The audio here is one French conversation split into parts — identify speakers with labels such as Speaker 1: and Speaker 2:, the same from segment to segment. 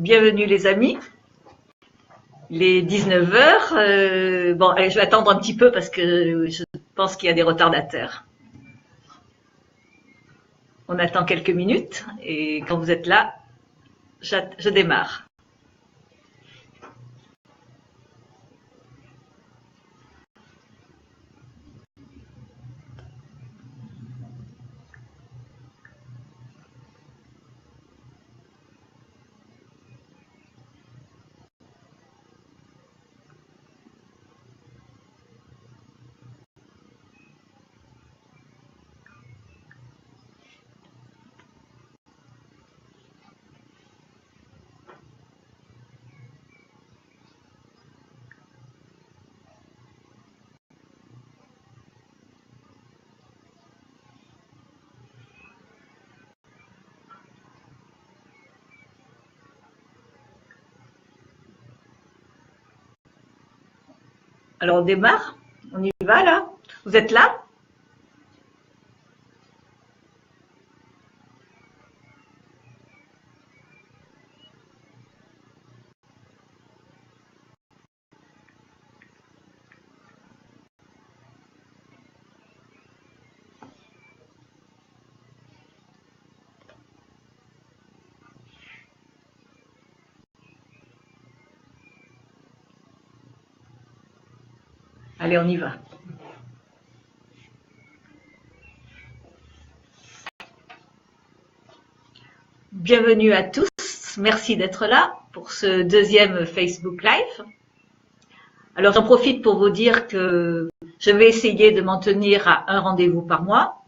Speaker 1: Bienvenue les amis. Il est 19 heures. Bon, allez, je vais attendre un petit peu parce que je pense qu'il y a des retardataires. On attend quelques minutes et quand vous êtes là, je démarre. Alors on démarre, on y va là. Vous êtes là? Allez, on y va. Bienvenue à tous, merci d'être là pour ce deuxième Facebook Live. Alors j'en profite pour vous dire que je vais essayer de m'en tenir à un rendez-vous par mois.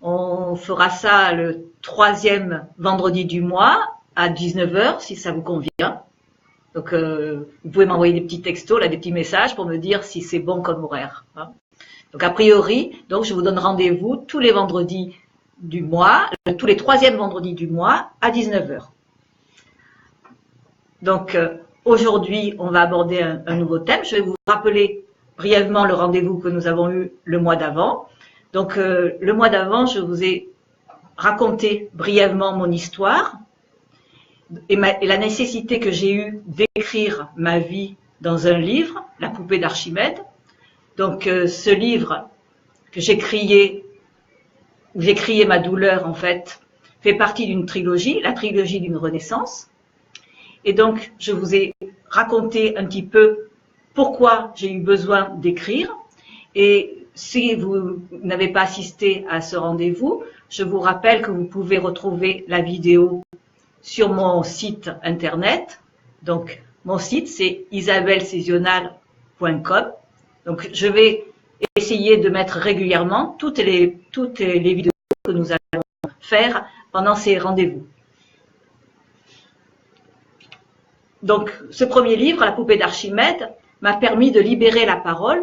Speaker 1: On fera ça le 3e vendredi du mois à 19 heures si ça vous convient. Donc vous pouvez m'envoyer des petits textos, là, des petits messages pour me dire si c'est bon comme horaire. Donc a priori, donc je vous donne rendez-vous tous les vendredis du mois, tous les 3e vendredis du mois à 19 heures. Donc aujourd'hui, on va aborder un nouveau thème. Je vais vous rappeler brièvement le rendez-vous que nous avons eu le mois d'avant. Donc le mois d'avant, je vous ai raconté brièvement mon histoire et la nécessité que j'ai eue d'écrire ma vie dans un livre, La poupée d'Archimède. Donc ce livre que j'ai crié, où j'ai crié ma douleur en fait, fait partie d'une trilogie, la trilogie d'une renaissance. Et donc je vous ai raconté un petit peu pourquoi j'ai eu besoin d'écrire. Et si vous n'avez pas assisté à ce rendez-vous, je vous rappelle que vous pouvez retrouver la vidéo sur mon site internet. Donc mon site c'est isabellesesional.com. Donc je vais essayer de mettre régulièrement toutes les vidéos que nous allons faire pendant ces rendez-vous. Donc ce premier livre, La poupée d'Archimède, m'a permis de libérer la parole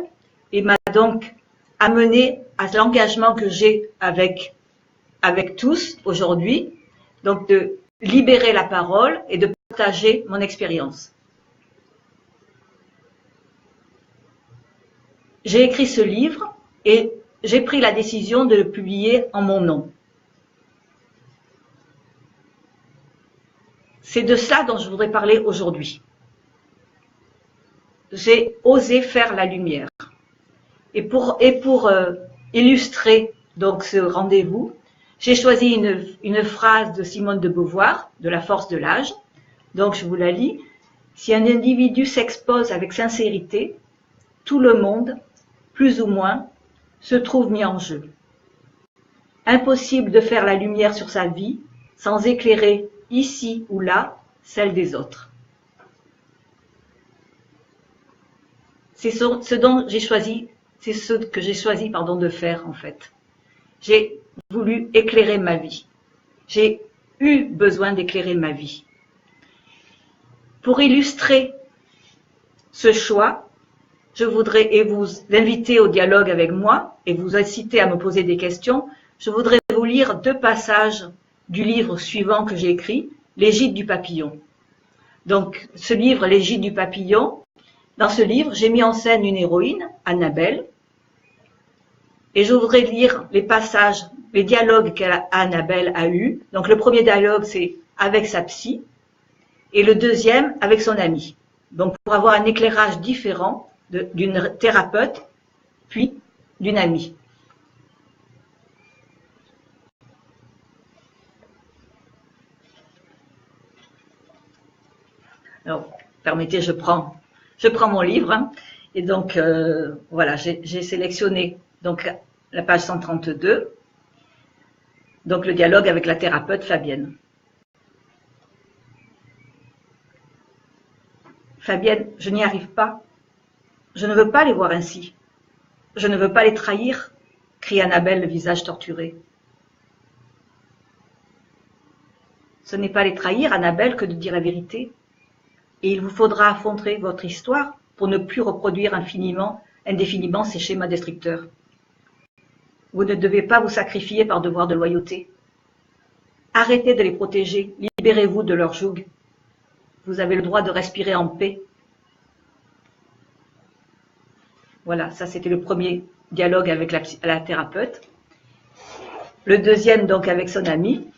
Speaker 1: et m'a donc amené à l'engagement que j'ai avec tous aujourd'hui, donc de libérer la parole et de partager mon expérience. J'ai écrit ce livre et j'ai pris la décision de le publier en mon nom. C'est de ça dont je voudrais parler aujourd'hui. J'ai osé faire la lumière. Et pour illustrer donc ce rendez-vous, j'ai choisi une phrase de Simone de Beauvoir, de La force de l'âge. Donc je vous la lis. Si un individu s'expose avec sincérité, tout le monde, plus ou moins, se trouve mis en jeu. Impossible de faire la lumière sur sa vie sans éclairer ici ou là celle des autres. C'est ce que j'ai choisi de faire en fait. J'ai voulu éclairer ma vie. J'ai eu besoin d'éclairer ma vie. Pour illustrer ce choix, je voudrais vous inviter au dialogue avec moi et vous inciter à me poser des questions. Je voudrais vous lire 2 passages du livre suivant que j'ai écrit, Les Gîtes du Papillon. Donc ce livre, Les Gîtes du Papillon, dans ce livre, j'ai mis en scène une héroïne, Annabelle, et je voudrais lire les passages, les dialogues qu'Annabelle a eus. Donc le premier dialogue, c'est avec sa psy, et le deuxième avec son ami. Donc pour avoir un éclairage différent d'une thérapeute, puis d'une amie. Alors, permettez, je prends mon livre, hein, et donc voilà, j'ai sélectionné donc la page 132, donc le dialogue avec la thérapeute Fabienne. Fabienne, je n'y arrive pas. Je ne veux pas les voir ainsi. Je ne veux pas les trahir, crie Annabelle, le visage torturé. Ce n'est pas les trahir, Annabelle, que de dire la vérité. Et il vous faudra affronter votre histoire pour ne plus reproduire indéfiniment ces schémas destructeurs. Vous ne devez pas vous sacrifier par devoir de loyauté. Arrêtez de les protéger, libérez-vous de leur joug. Vous avez le droit de respirer en paix. Voilà, ça c'était le premier dialogue avec la thérapeute. Le deuxième donc avec son ami.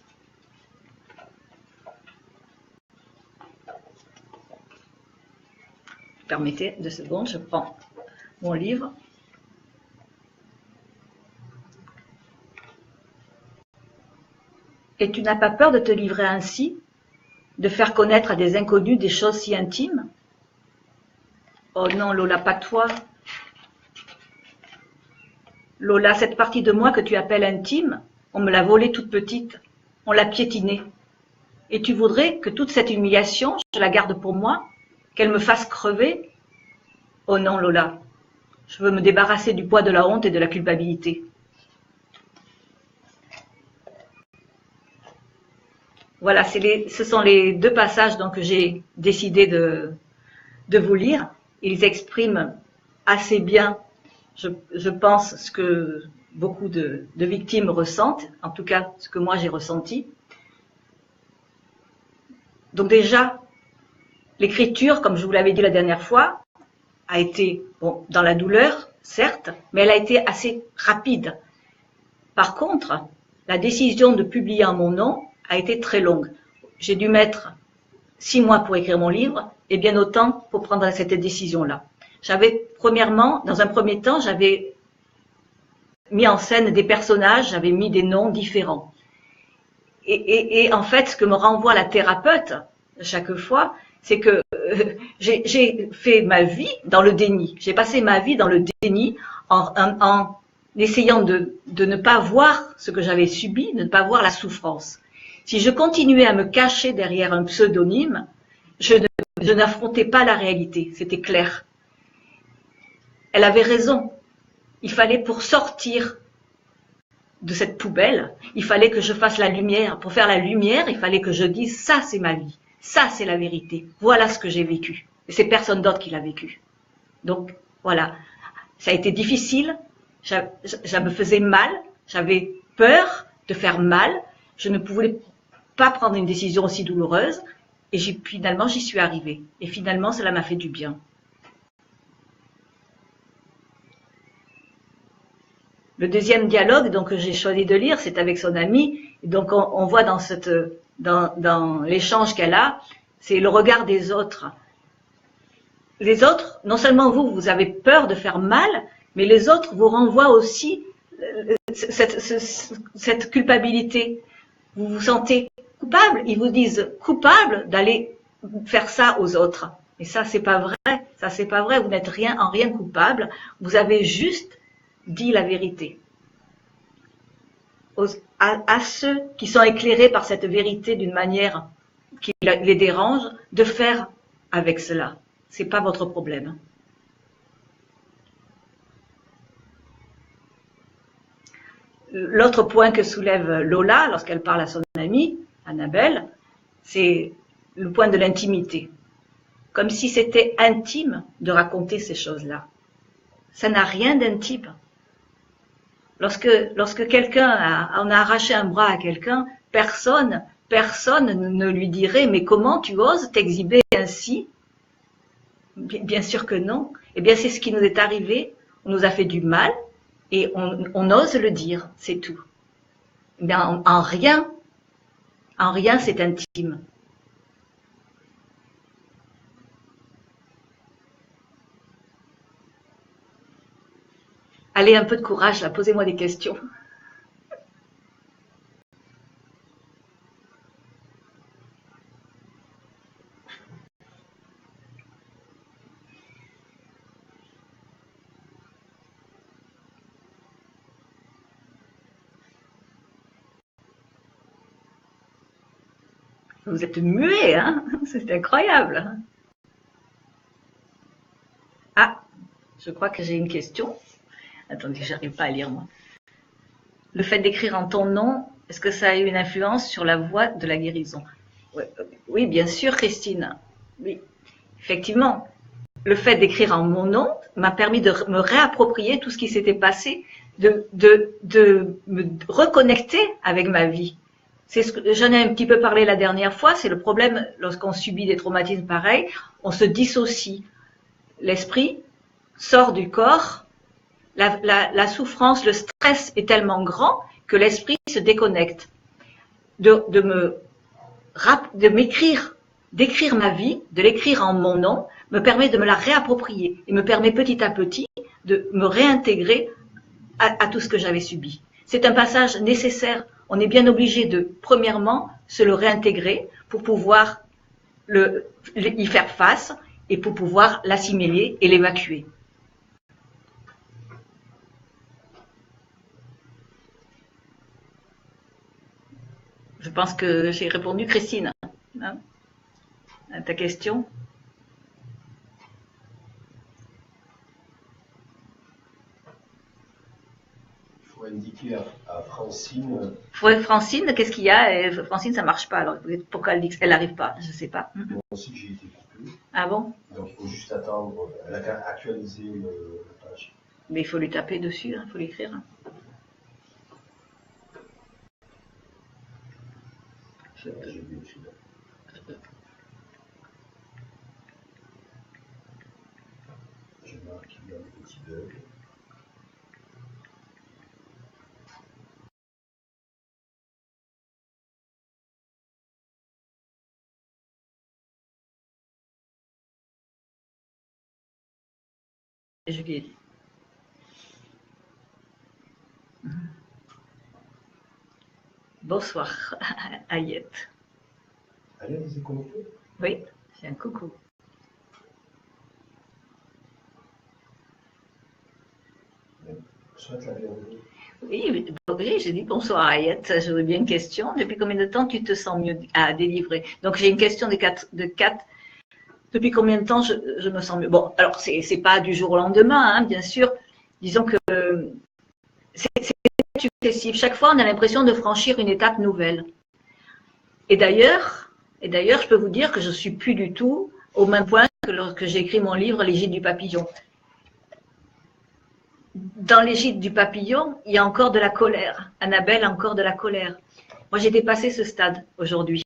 Speaker 1: Permettez 2 secondes, je prends mon livre. Et tu n'as pas peur de te livrer ainsi, de faire connaître à des inconnus des choses si intimes? Oh non, Lola, pas toi. Lola, cette partie de moi que tu appelles intime, on me l'a volée toute petite, on l'a piétinée. Et tu voudrais que toute cette humiliation, je la garde pour moi, qu'elle me fasse crever? Oh non, Lola, je veux me débarrasser du poids de la honte et de la culpabilité. Voilà, ce sont les 2 passages donc, que j'ai décidé de vous lire. Ils expriment assez bien, je pense, ce que beaucoup de victimes ressentent, en tout cas ce que moi j'ai ressenti. Donc déjà, l'écriture, comme je vous l'avais dit la dernière fois, a été dans la douleur, certes, mais elle a été assez rapide. Par contre, la décision de publier en mon nom a été très longue. J'ai dû mettre 6 mois pour écrire mon livre et bien autant pour prendre cette décision-là. Premièrement, dans un premier temps, j'avais mis en scène des personnages, j'avais mis des noms différents. Et en fait, ce que me renvoie la thérapeute chaque fois, c'est que j'ai fait ma vie dans le déni. J'ai passé ma vie dans le déni en essayant de ne pas voir ce que j'avais subi, de ne pas voir la souffrance. Si je continuais à me cacher derrière un pseudonyme, je n'affrontais pas la réalité, c'était clair. Elle avait raison. Il fallait, pour sortir de cette poubelle, il fallait que je fasse la lumière. Pour faire la lumière, il fallait que je dise « ça c'est ma vie, ça c'est la vérité, voilà ce que j'ai vécu ». Et c'est personne d'autre qui l'a vécu. Donc voilà, ça a été difficile, ça me faisait mal, j'avais peur de faire mal, je ne pouvais pas prendre une décision aussi douloureuse, et finalement j'y suis arrivée. Et finalement, cela m'a fait du bien. Le deuxième dialogue donc, que j'ai choisi de lire, c'est avec son amie. Et donc on voit dans l'échange qu'elle a, c'est le regard des autres. Les autres, non seulement vous avez peur de faire mal, mais les autres vous renvoient aussi cette culpabilité. Vous vous sentez coupable, ils vous disent coupable d'aller faire ça aux autres. Et ça, c'est pas vrai. Ça, c'est pas vrai. Vous n'êtes en rien coupable. Vous avez juste dit la vérité. À ceux qui sont éclairés par cette vérité d'une manière qui les dérange, de faire avec cela. C'est pas votre problème. L'autre point que soulève Lola lorsqu'elle parle à son amie, Annabelle, c'est le point de l'intimité. Comme si c'était intime de raconter ces choses-là. Ça n'a rien d'intime. Lorsque quelqu'un on a arraché un bras à quelqu'un, personne ne lui dirait « mais comment tu oses t'exhiber ainsi ?» Bien sûr que non. Eh bien, c'est ce qui nous est arrivé. On nous a fait du mal et on ose le dire, c'est tout. Eh bien, en rien, c'est intime. Allez, un peu de courage, là, posez-moi des questions. Vous êtes muet, hein? C'est incroyable. Ah, je crois que j'ai une question. Attendez, j'arrive pas à lire, moi. Le fait d'écrire en ton nom, est-ce que ça a eu une influence sur la voie de la guérison? Oui, bien sûr, Christine. Oui, effectivement. Le fait d'écrire en mon nom m'a permis de me réapproprier tout ce qui s'était passé, de me reconnecter avec ma vie. C'est ce que j'en ai un petit peu parlé la dernière fois, c'est le problème lorsqu'on subit des traumatismes pareils, on se dissocie. L'esprit sort du corps, la souffrance, le stress est tellement grand que l'esprit se déconnecte. D'écrire ma vie, de l'écrire en mon nom, me permet de me la réapproprier et me permet petit à petit de me réintégrer à tout ce que j'avais subi. C'est un passage nécessaire. On est bien obligé de, premièrement, se le réintégrer pour pouvoir y faire face et pour pouvoir l'assimiler et l'évacuer. Je pense que j'ai répondu, Christine, hein, à ta question.
Speaker 2: Il faut indiquer à Francine.
Speaker 1: Francine, qu'est-ce qu'il y a? Francine, ça marche pas. Alors, pourquoi elle dit qu'elle n'arrive pas? Je sais pas.
Speaker 2: Moi aussi, j'ai été coupé.
Speaker 1: Ah bon?
Speaker 2: Donc, il faut juste attendre. Elle a qu'à actualiser la page.
Speaker 1: Mais il faut lui taper dessus, il faut l'écrire.
Speaker 2: J'ai vu écrit. Je marque qu'il y a un petit bug.
Speaker 1: Je guéris. Bonsoir, Ayette.
Speaker 2: Ayette, vous êtes connecté?
Speaker 1: Oui, c'est un coucou.
Speaker 2: Souhaite la bienvenue.
Speaker 1: Oui, j'ai dit bonsoir Ayette. J'aurais bien une question. Depuis combien de temps tu te sens mieux à délivrer? Donc j'ai une question de 4. Depuis combien de temps je me sens mieux? Bon, alors c'est pas du jour au lendemain, hein, bien sûr. Disons que c'est successif. Chaque fois, on a l'impression de franchir une étape nouvelle. Et d'ailleurs, je peux vous dire que je suis plus du tout au même point que lorsque j'ai écrit mon livre L'égide du papillon. Dans l'égide du papillon, il y a encore de la colère. Annabelle a encore de la colère. Moi, j'ai dépassé ce stade aujourd'hui.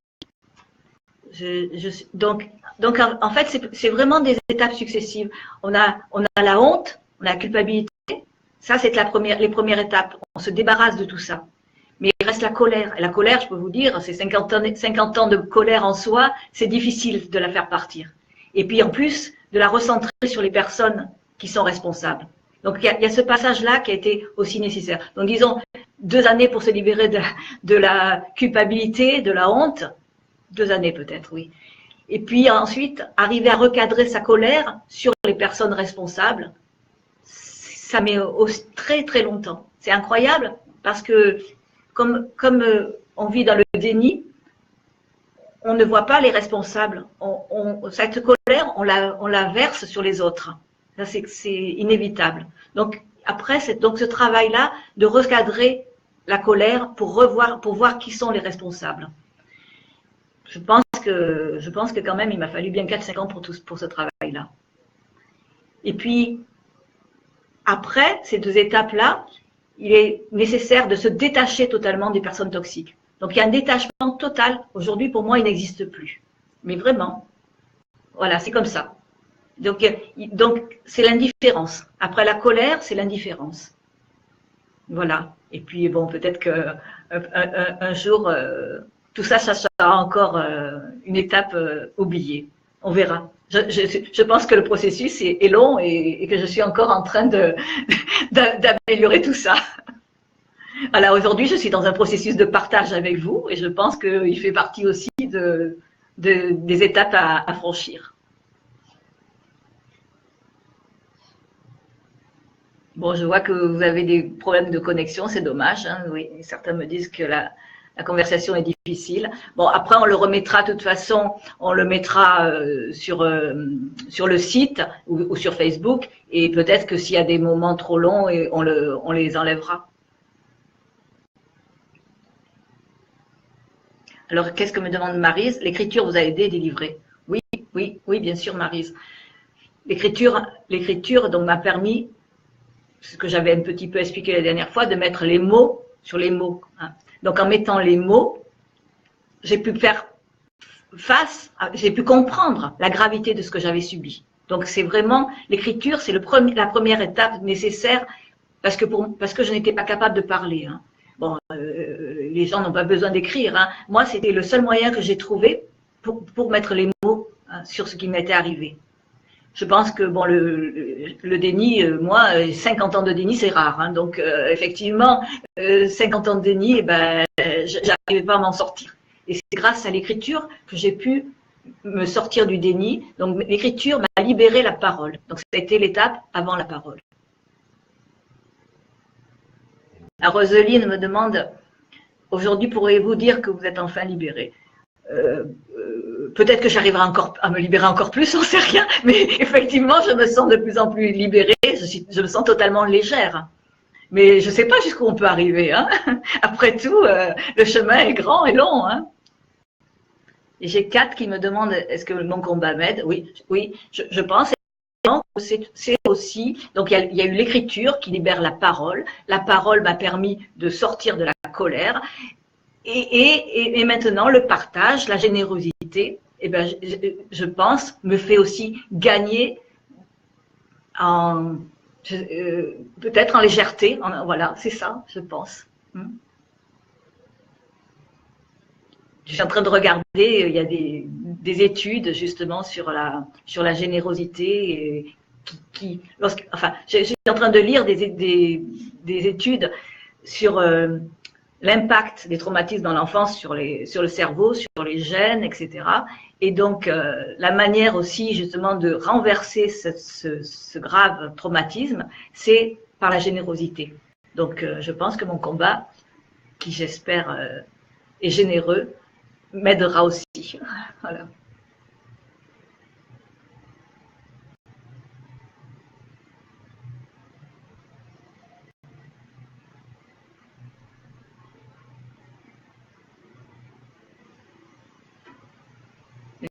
Speaker 1: Donc, en fait, c'est vraiment des étapes successives. On a la honte, on a la culpabilité. Ça, c'est les premières étapes. On se débarrasse de tout ça. Mais il reste la colère. Et la colère, je peux vous dire, c'est 50 ans de colère en soi, c'est difficile de la faire partir. Et puis, en plus, de la recentrer sur les personnes qui sont responsables. Donc, il y a ce passage-là qui a été aussi nécessaire. Donc, disons, 2 années pour se libérer de la culpabilité, de la honte. 2 années peut-être, oui. Et puis ensuite, arriver à recadrer sa colère sur les personnes responsables, ça met très très longtemps. C'est incroyable parce que comme on vit dans le déni, on ne voit pas les responsables. Cette colère, on la verse sur les autres. C'est inévitable. Donc après, c'est donc ce travail-là de recadrer la colère pour voir qui sont les responsables. Je pense que quand même, il m'a fallu bien 4-5 ans pour ce travail-là. Et puis, après ces 2 étapes-là, il est nécessaire de se détacher totalement des personnes toxiques. Donc, il y a un détachement total. Aujourd'hui, pour moi, il n'existe plus. Mais vraiment, voilà, c'est comme ça. Donc c'est l'indifférence. Après la colère, c'est l'indifférence. Voilà. Et puis, bon, peut-être qu'un jour, tout ça, ça sera encore une étape oubliée. On verra. Je pense que le processus est long et que je suis encore en train d'améliorer tout ça. Alors aujourd'hui, je suis dans un processus de partage avec vous et je pense qu'il fait partie aussi des étapes à franchir. Bon, je vois que vous avez des problèmes de connexion, c'est dommage. Hein, oui, certains me disent que la conversation est difficile. Bon, après, on le remettra de toute façon, on le mettra sur le site ou sur Facebook. Et peut-être que s'il y a des moments trop longs, on les enlèvera. Alors, qu'est-ce que me demande Maryse? L'écriture vous a aidé à délivrer? Oui, oui, oui, bien sûr, Maryse. L'écriture donc m'a permis, ce que j'avais un petit peu expliqué la dernière fois, de mettre les mots sur les mots. Hein. Donc, en mettant les mots, j'ai pu faire j'ai pu comprendre la gravité de ce que j'avais subi. Donc, c'est vraiment, l'écriture, c'est la première étape nécessaire parce que je n'étais pas capable de parler. Hein. Bon, les gens n'ont pas besoin d'écrire. Hein. Moi, c'était le seul moyen que j'ai trouvé pour mettre les mots hein, sur ce qui m'était arrivé. Je pense que bon, le déni, moi, 50 ans de déni, c'est rare. Hein. Donc, effectivement, 50 ans de déni, j'arrivais pas à m'en sortir. Et c'est grâce à l'écriture que j'ai pu me sortir du déni. Donc, l'écriture m'a libéré la parole. Donc, ça a été l'étape avant la parole. La Roseline me demande, aujourd'hui, pourriez-vous dire que vous êtes enfin libérée? Peut-être que j'arriverai encore à me libérer encore plus, on ne sait rien, mais effectivement, je me sens de plus en plus libérée, je me sens totalement légère. Mais je ne sais pas jusqu'où on peut arriver. Hein. Après tout, le chemin est grand et long. Hein. Et j'ai Kat qui me demande, est-ce que mon combat m'aide? Oui, oui, je pense. C'est aussi, donc il y a eu l'écriture qui libère la parole. La parole m'a permis de sortir de la colère. Et maintenant, le partage, la générosité, eh ben, je pense, me fait aussi gagner peut-être en légèreté. Voilà, c'est ça, je pense. Je suis en train de regarder, il y a des études justement sur la générosité je suis en train de lire des études sur l'impact des traumatismes dans l'enfance sur le cerveau, sur les gènes, etc. Et donc, la manière aussi justement de renverser ce grave traumatisme, c'est par la générosité. Donc, je pense que mon combat, qui j'espère est généreux, m'aidera aussi. Voilà.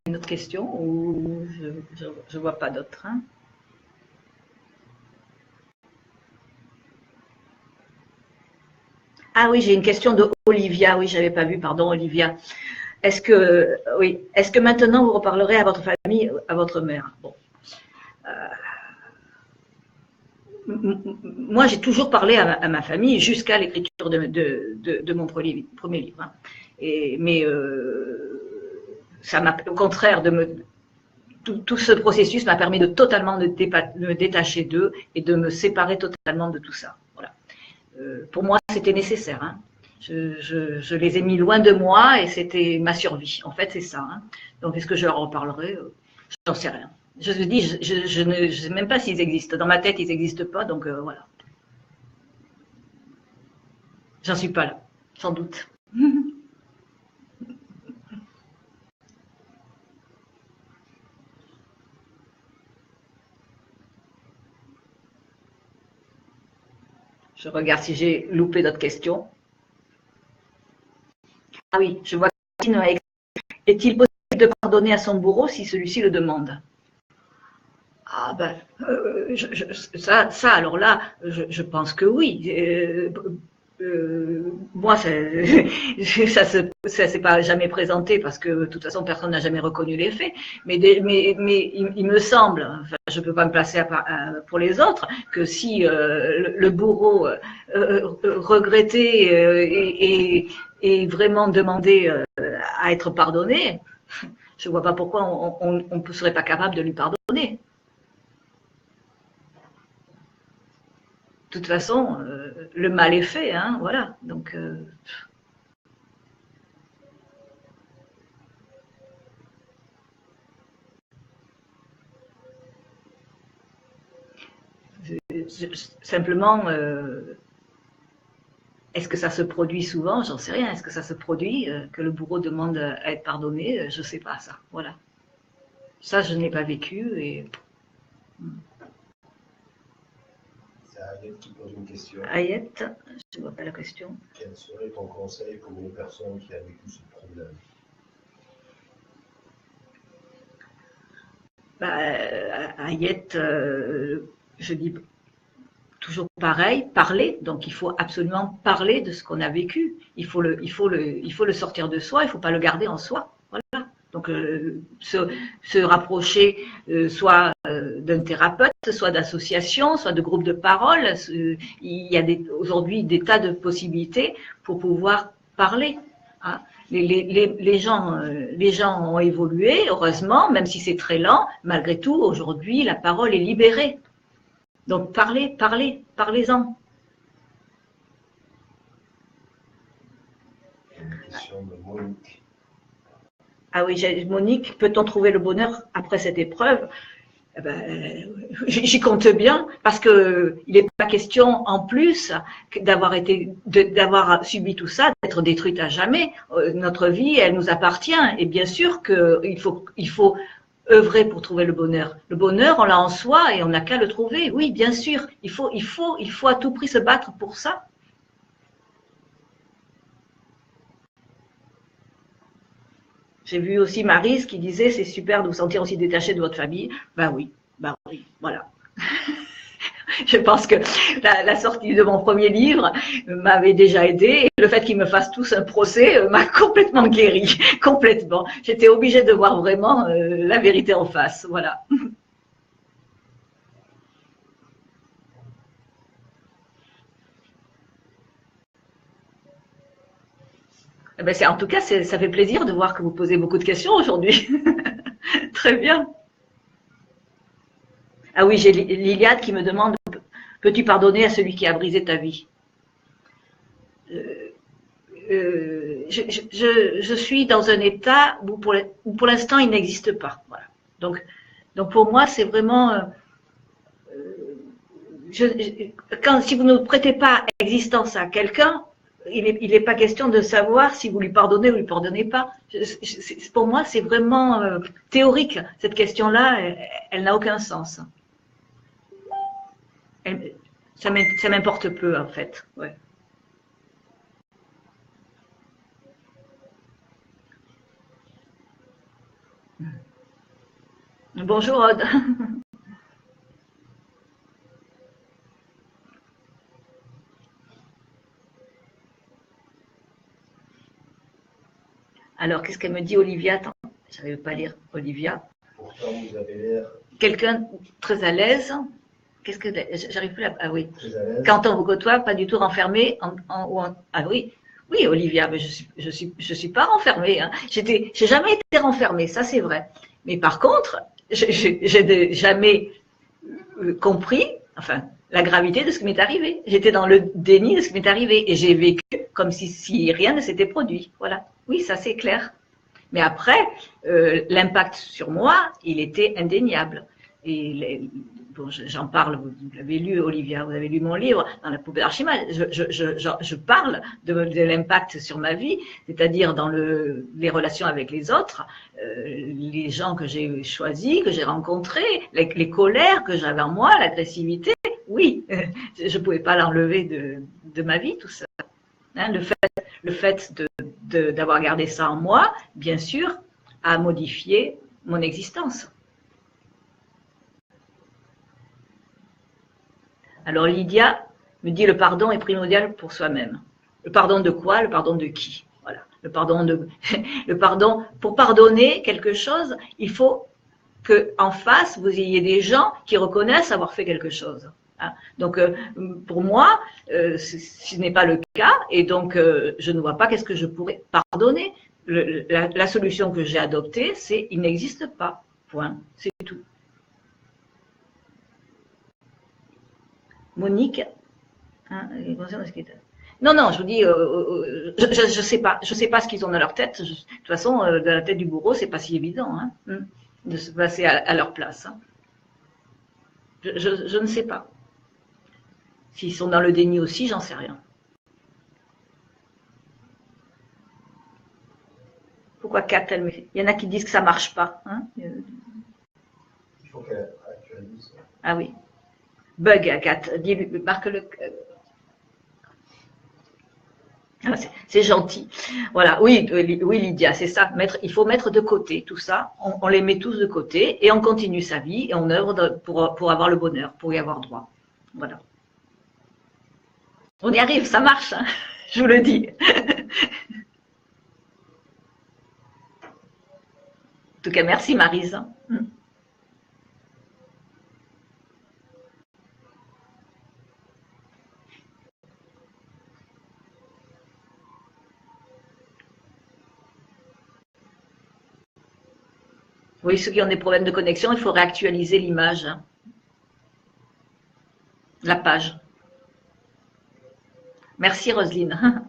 Speaker 1: Une autre question ou je vois pas d'autres. Hein. Ah oui, j'ai une question de Olivia. Oui, j'avais pas vu, pardon, Olivia. Est-ce que maintenant vous reparlerez à votre famille, à votre mère? Bon. Moi, j'ai toujours parlé à ma famille jusqu'à l'écriture de mon premier livre. Hein. Mais ça m'a, au contraire, tout ce processus m'a permis de totalement me détacher d'eux et de me séparer totalement de tout ça. Voilà. Pour moi, c'était nécessaire. Hein. Je les ai mis loin de moi et c'était ma survie. En fait, c'est ça. Hein. Donc, est-ce que je leur en parlerai? J'en sais rien. Je te dis, je ne sais même pas s'ils existent. Dans ma tête, ils n'existent pas. Donc, voilà. J'en suis pas là, sans doute. Je regarde si j'ai loupé d'autres questions. Ah oui, je vois que est-il possible de pardonner à son bourreau si celui-ci le demande? Ah ben, ça, alors là, je pense que oui. Moi, ça s'est pas jamais présenté parce que de toute façon, personne n'a jamais reconnu les faits. Mais il me semble, enfin, je peux pas me placer pour les autres, que si le bourreau regrettait et vraiment demandait à être pardonné, Je ne vois pas pourquoi on ne serait pas capable de lui pardonner. De toute façon, le mal est fait, hein, voilà. Donc, simplement, est-ce que ça se produit souvent? J'en sais rien. Est-ce que ça se produit que le bourreau demande à être pardonné? Je ne sais pas ça. Voilà. Ça, je n'ai pas vécu et.
Speaker 2: C'est Ayette qui pose une question.
Speaker 1: Ayette, je ne vois pas la question.
Speaker 2: Quel serait ton conseil pour une personne qui a vécu ce problème?
Speaker 1: Ayette, je dis toujours pareil, parler. Donc, il faut absolument parler de ce qu'on a vécu. Il faut le sortir de soi. Il ne faut pas le garder en soi. Voilà. Donc, se rapprocher soit d'un thérapeute, soit d'associations, soit de groupes de parole. Il y a aujourd'hui des tas de possibilités pour pouvoir parler. Hein. Les gens ont évolué, heureusement, même si c'est très lent. Malgré tout, aujourd'hui, la parole est libérée. Donc, parlez-en.
Speaker 2: Une question de Monique.
Speaker 1: Ah oui, Monique, peut-on trouver le bonheur après cette épreuve? Eh ben, j'y compte bien, parce que il n'est pas question en plus d'avoir subi tout ça, d'être détruite à jamais. Notre vie, elle nous appartient, et bien sûr qu'il faut œuvrer pour trouver le bonheur. Le bonheur, on l'a en soi et on n'a qu'à le trouver. Oui, bien sûr, il faut à tout prix se battre pour ça. J'ai vu aussi Maryse qui disait c'est super de vous sentir aussi détaché de votre famille. Ben oui, voilà. Je pense que la sortie de mon premier livre m'avait déjà aidé. Le fait qu'ils me fassent tous un procès m'a complètement guéri, complètement. J'étais obligée de voir vraiment la vérité en face, voilà. Eh ben en tout cas, ça fait plaisir de voir que vous posez beaucoup de questions aujourd'hui. Très bien. Ah oui, j'ai Liliane qui me demande, peux-tu pardonner à celui qui a brisé ta vie? Je suis dans un état où pour l'instant il n'existe pas. Voilà. Donc pour moi, c'est vraiment... si vous ne prêtez pas existence à quelqu'un, il n'est pas question de savoir si vous lui pardonnez ou lui pardonnez pas. Pour moi, c'est vraiment théorique. Cette question-là, elle n'a aucun sens. Ça m'importe peu, en fait. Ouais. Bonjour, Aude. Alors, qu'est-ce qu'elle me dit, Olivia? Attends, je n'arrive pas à lire, Olivia.
Speaker 2: Pourtant, vous avez l'air...
Speaker 1: Quelqu'un très à l'aise. Qu'est-ce que... J'arrive plus à... Ah oui.
Speaker 2: Très à l'aise.
Speaker 1: Quand on vous côtoie, pas du tout renfermé. Ah oui. Oui, Olivia, mais je suis pas renfermée. Hein. J'ai jamais été renfermée, ça c'est vrai. Mais par contre, j'ai jamais compris, enfin, la gravité de ce qui m'est arrivé. J'étais dans le déni de ce qui m'est arrivé et j'ai vécu comme si rien ne s'était produit. Voilà. Oui, ça c'est clair. Mais après, l'impact sur moi, il était indéniable. Et bon, j'en parle, vous l'avez lu, Olivia, vous avez lu mon livre, dans la poupée d'Archimède. Je parle de l'impact sur ma vie, c'est-à-dire dans les relations avec les autres, les gens que j'ai choisis, que j'ai rencontrés, les colères que j'avais en moi, l'agressivité. Oui, je ne pouvais pas l'enlever de ma vie, tout ça. Hein, le fait d'avoir gardé ça en moi, bien sûr, a modifié mon existence. Alors Lydia me dit le pardon est primordial pour soi-même. Le pardon de quoi? Le pardon de qui? Voilà. Le pardon, pour pardonner quelque chose, il faut qu'en face, vous ayez des gens qui reconnaissent avoir fait quelque chose. Hein. Donc, pour moi, ce n'est pas le cas, et donc je ne vois pas qu'est-ce que je pourrais pardonner. la solution que j'ai adoptée, c'est il n'existe pas. Point. C'est tout. Monique, hein, non, non, je vous dis, je sais pas ce qu'ils ont dans leur tête. De toute façon, dans la tête du bourreau, c'est pas si évident hein, de se passer à leur place. Hein. Je ne sais pas. S'ils sont dans le déni aussi, j'en sais rien. Pourquoi Kat, il y en a qui disent que ça marche pas. Hein.
Speaker 2: Il faut qu'elle actualise.
Speaker 1: Ah oui. Bug à Kat, marque-le. Ah, c'est gentil. Voilà, oui, oui Lydia, c'est ça. Il faut mettre de côté tout ça. On les met tous de côté et on continue sa vie et on œuvre pour avoir le bonheur, pour y avoir droit. Voilà. On y arrive, ça marche, hein, je vous le dis. En tout cas, merci Maryse. Oui, ceux qui ont des problèmes de connexion, il faut réactualiser l'image. Hein. La page. Merci Roselyne.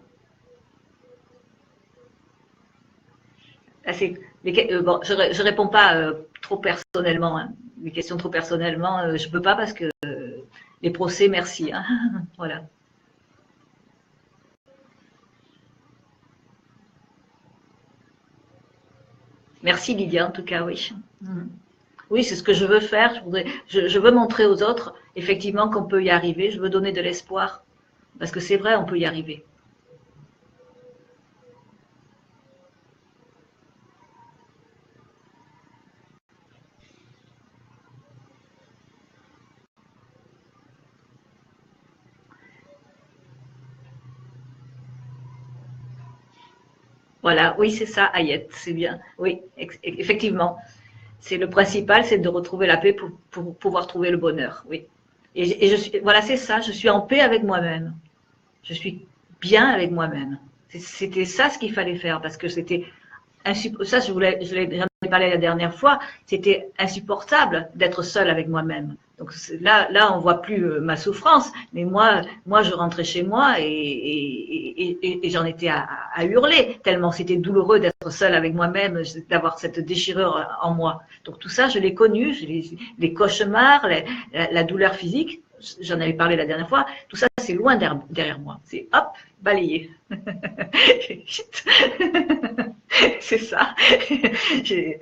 Speaker 1: Bon, je réponds pas trop personnellement. Hein. Les questions trop personnellement, je peux pas parce que les procès, merci. Hein. Voilà. Merci Lydia, en tout cas, oui. Oui, c'est ce que je veux faire. Je veux montrer aux autres, effectivement, qu'on peut y arriver. Je veux donner de l'espoir. Parce que c'est vrai, on peut y arriver. Voilà, oui, c'est ça, Ayette, c'est bien. Oui, effectivement. C'est le principal, c'est de retrouver la paix pour pouvoir trouver le bonheur. Oui. Et je suis, voilà, c'est ça, je suis en paix avec moi-même. Je suis bien avec moi-même. C'était ça ce qu'il fallait faire parce que c'était ça, j'en ai parlé la dernière fois, c'était insupportable d'être seule avec moi-même. Donc là, on voit plus ma souffrance, mais moi, je rentrais chez moi et j'en étais à hurler, tellement c'était douloureux d'être seule avec moi-même, d'avoir cette déchirure en moi. Donc tout ça, je l'ai connu, les cauchemars, la douleur physique, j'en avais parlé la dernière fois, tout ça, c'est loin derrière moi. C'est hop, balayé. C'est ça. J'ai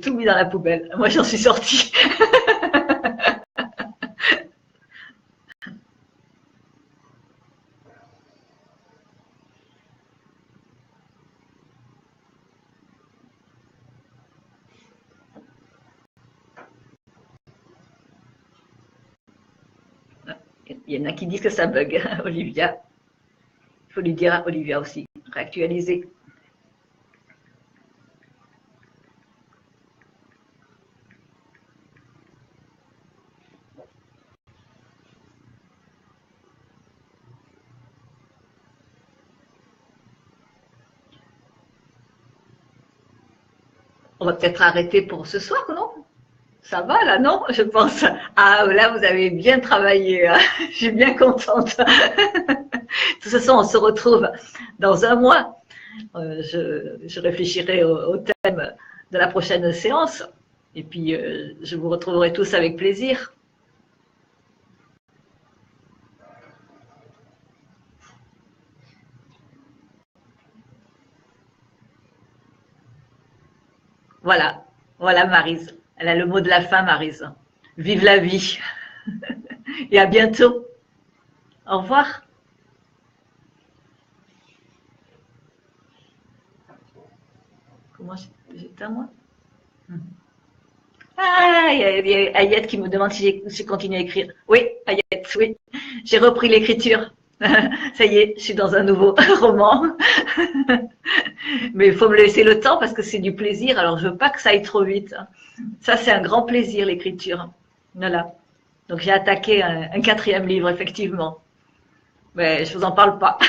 Speaker 1: tout mis dans la poubelle. Moi, j'en suis sortie. Il y en a qui disent que ça bug, Olivia. Il faut lui dire à Olivia aussi, réactualiser. On va peut-être arrêter pour ce soir, non? Ça va là, non? Je pense. Ah, là, vous avez bien travaillé. Hein. Je suis bien contente. De toute façon, on se retrouve dans un mois. Je réfléchirai au thème de la prochaine séance. Et puis, je vous retrouverai tous avec plaisir. Voilà, voilà Maryse. Elle a le mot de la fin, Maryse. Vive la vie. Et à bientôt. Au revoir. Comment j'éteins moi? Ah, il y a Ayette qui me demande si j'ai continué à écrire. Oui, Ayette, oui. J'ai repris l'écriture. Ça y est, je suis dans un nouveau roman. Mais il faut me laisser le temps parce que c'est du plaisir. Alors, je veux pas que ça aille trop vite. Ça, c'est un grand plaisir, l'écriture. Voilà. Donc, j'ai attaqué un 4e livre, effectivement. Mais je vous en parle pas.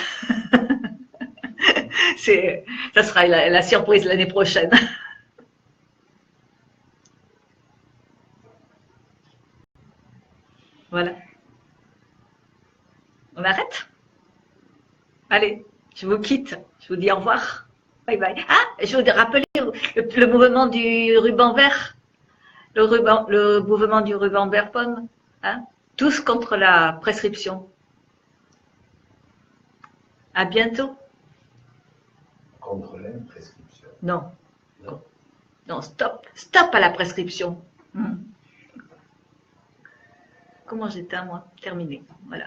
Speaker 1: Ça sera la surprise l'année prochaine. Voilà. On arrête? Allez, je vous quitte. Je vous dis au revoir. Bye bye. Ah, je voudrais rappeler le mouvement du ruban vert. Le mouvement du ruban vert pomme. Hein? Tous contre la prescription. À bientôt.
Speaker 2: Contre l'imprescription.
Speaker 1: Non.
Speaker 2: Non.
Speaker 1: Non, stop. Stop à la prescription. Comment j'éteins, moi? Terminé. Voilà.